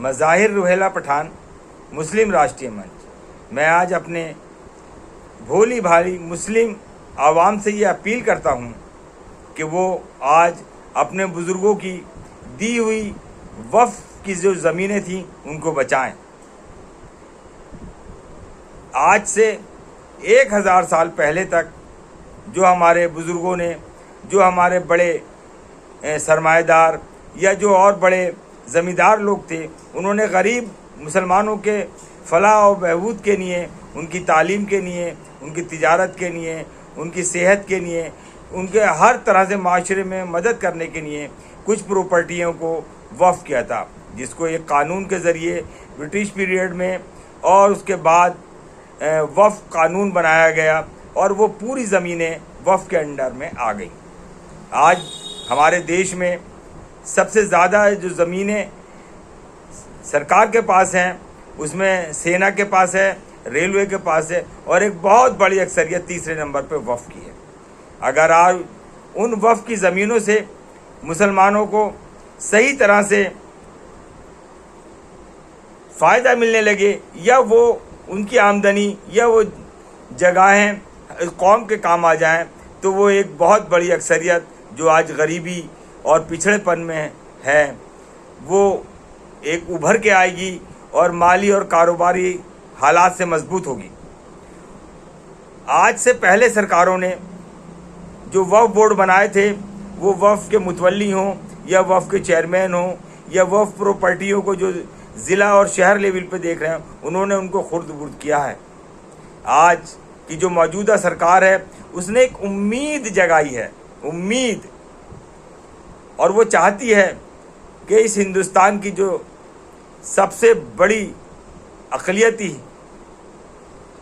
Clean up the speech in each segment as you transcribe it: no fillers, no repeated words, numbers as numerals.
मैं ज़ाहिर रुहेला पठान, मुस्लिम राष्ट्रीय मंच। मैं आज अपने भोली भाली मुस्लिम आवाम से ये अपील करता हूँ कि वो आज अपने बुज़ुर्गों की दी हुई वक्फ की जो ज़मीनें थीं उनको बचाएं। आज से 1000 साल पहले तक जो हमारे बुज़ुर्गों ने, जो हमारे बड़े सरमाएदार या जो और बड़े ज़मींदार लोग थे, उन्होंने गरीब मुसलमानों के फलाह और बहबूद के लिए, उनकी तालीम के लिए, उनकी तिजारत के लिए, उनकी सेहत के लिए, उनके हर तरह से माशरे में मदद करने के लिए कुछ प्रॉपर्टियों को वक्फ किया था, जिसको एक कानून के ज़रिए ब्रिटिश पीरियड में और उसके बाद वक्फ कानून बनाया गया और वो पूरी ज़मीनें वक्फ के अंडर में आ गई। आज हमारे देश में सबसे ज़्यादा जो ज़मीनें सरकार के पास हैं, उसमें सेना के पास है, रेलवे के पास है, और एक बहुत बड़ी अक्सरियत तीसरे नंबर पे वक्फ की है। अगर आज उन वक्फ की ज़मीनों से मुसलमानों को सही तरह से फ़ायदा मिलने लगे, या वो उनकी आमदनी या वो जगहें कौम के काम आ जाएं, तो वो एक बहुत बड़ी अक्सरियत जो आज गरीबी और पिछड़ेपन में है, वो एक उभर के आएगी और माली और कारोबारी हालात से मजबूत होगी। आज से पहले सरकारों ने जो वक्फ बोर्ड बनाए थे, वो वक्फ के मुतवल्ली हों या वक्फ के चेयरमैन हों या वक्फ प्रॉपर्टियों को जो ज़िला और शहर लेवल पे देख रहे हैं, उन्होंने उनको खुर्द-बुर्द किया है। आज की जो मौजूदा सरकार है, उसने एक उम्मीद जगाई है, उम्मीद, और वो चाहती है कि इस हिंदुस्तान की जो सबसे बड़ी अक़लियती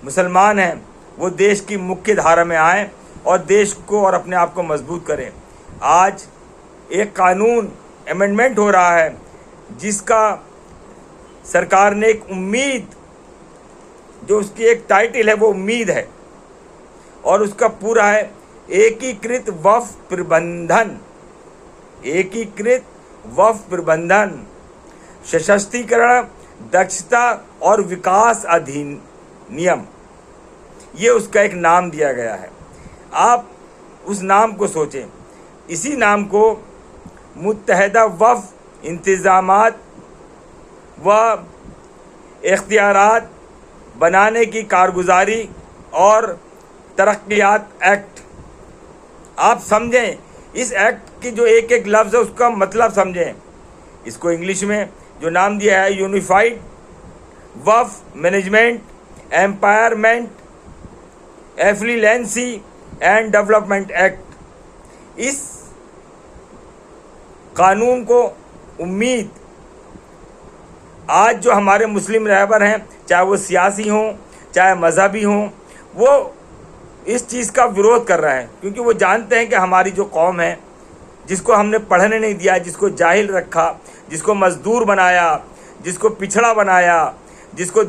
मुसलमान हैं, वो देश की मुख्य धारा में आएँ और देश को और अपने आप को मजबूत करें। आज एक कानून अमेंडमेंट हो रहा है, जिसका सरकार ने एक उम्मीद, जो उसकी एक टाइटल है वो उम्मीद है, और उसका पूरा है एकीकृत वक्फ प्रबंधन, एकीकृत वक्फ प्रबंधन, सशक्तिकरण, दक्षता और विकास अधिनियम, ये उसका एक नाम दिया गया है। आप उस नाम को सोचें। इसी नाम को मुत्तहदा वक्फ इंतज़ामात व इख्तियारात बनाने की कारगुजारी और तरक्कियात एक्ट, आप समझें। इस एक्ट की जो एक एक लफ्ज़ है उसका मतलब समझें। इसको इंग्लिश में जो नाम दिया है unified Waqf management empowerment efficiency and development act. इस कानून को उम्मीद आज जो हमारे मुस्लिम रहबर हैं, चाहे वो सियासी हों चाहे मजहबी हों, वो इस चीज़ का विरोध कर रहे हैं, क्योंकि वो जानते हैं कि हमारी जो कौम है, जिसको हमने पढ़ने नहीं दिया, जिसको जाहिल रखा, जिसको मजदूर बनाया, जिसको पिछड़ा बनाया, जिसको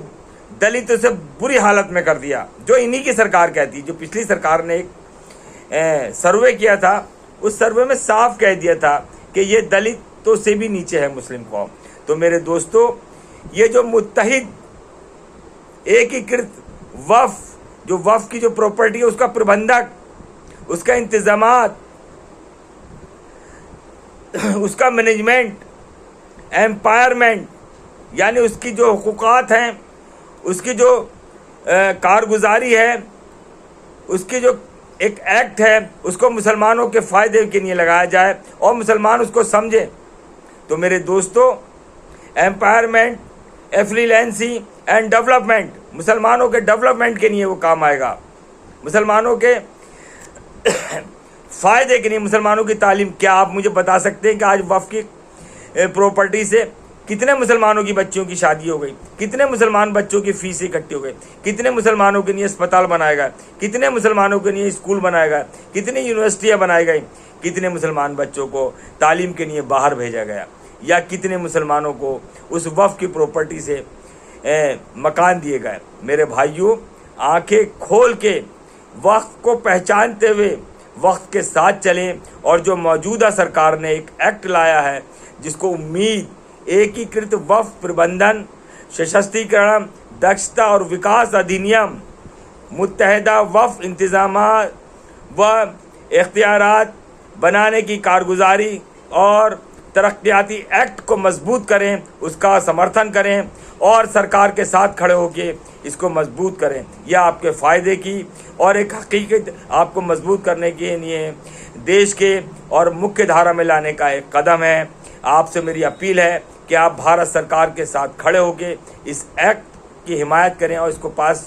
दलितों से बुरी हालत में कर दिया, जो इन्हीं की सरकार कहती, जो पिछली सरकार ने एक सर्वे किया था, उस सर्वे में साफ कह दिया था कि ये दलितों से भी नीचे है मुस्लिम कौम। तो मेरे दोस्तों, ये जो मुत्तहिद एकीकृत वक्फ, जो वक्फ की जो प्रॉपर्टी है, उसका प्रबंधक, उसका इंतजामात, उसका मैनेजमेंट, एम्पायरमेंट, यानी उसकी जो हुकूकात हैं, उसकी जो कारगुजारी है, उसकी जो एक एक्ट है, उसको मुसलमानों के फ़ायदे के लिए लगाया जाए और मुसलमान उसको समझें। तो मेरे दोस्तों, एम्पायरमेंट, एफिलिएंसी एंड डेवलपमेंट, मुसलमानों के डेवलपमेंट के लिए वो काम आएगा, मुसलमानों के फ़ायदे के लिए, मुसलमानों की तालीम। क्या आप मुझे बता सकते हैं कि आज वक्फ की प्रॉपर्टी से कितने मुसलमानों की बच्चियों की शादी हो गई, कितने मुसलमान बच्चों की फ़ीस इकट्ठी हो गई, कितने मुसलमानों के लिए अस्पताल बनाया गया, कितने मुसलमानों के लिए स्कूल बनाया गया, कितनी यूनिवर्सिटियाँ बनाई गई, कितने मुसलमान बच्चों को तालीम के लिए बाहर भेजा गया, या कितने मुसलमानों को उस वक्फ की प्रॉपर्टी से मकान दिए गए। मेरे भाइयों, आंखें खोल के वक्त को पहचानते हुए वक्त के साथ चलें, और जो मौजूदा सरकार ने एक एक्ट लाया है, जिसको उम्मीद एकीकृत वक्फ प्रबंधन, सशक्तिकरण, दक्षता और विकास अधिनियम, मुत्तहदा वक्फ इंतजामात व इख्तियारात बनाने की कारगुजारी और तरक्याती एक्ट को मजबूत करें, उसका समर्थन करें और सरकार के साथ खड़े होकर इसको मजबूत करें। यह आपके फ़ायदे की और एक हकीकत आपको मजबूत करने के लिए देश के और मुख्य धारा में लाने का एक कदम है। आपसे मेरी अपील है कि आप भारत सरकार के साथ खड़े होकर इस एक्ट की हिमायत करें और इसको पास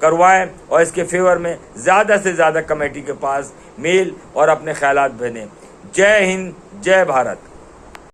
करवाएं और इसके फेवर में ज़्यादा से ज़्यादा कमेटी के पास मेल और अपने ख्यालात भेजें। जय हिंद, जय भारत।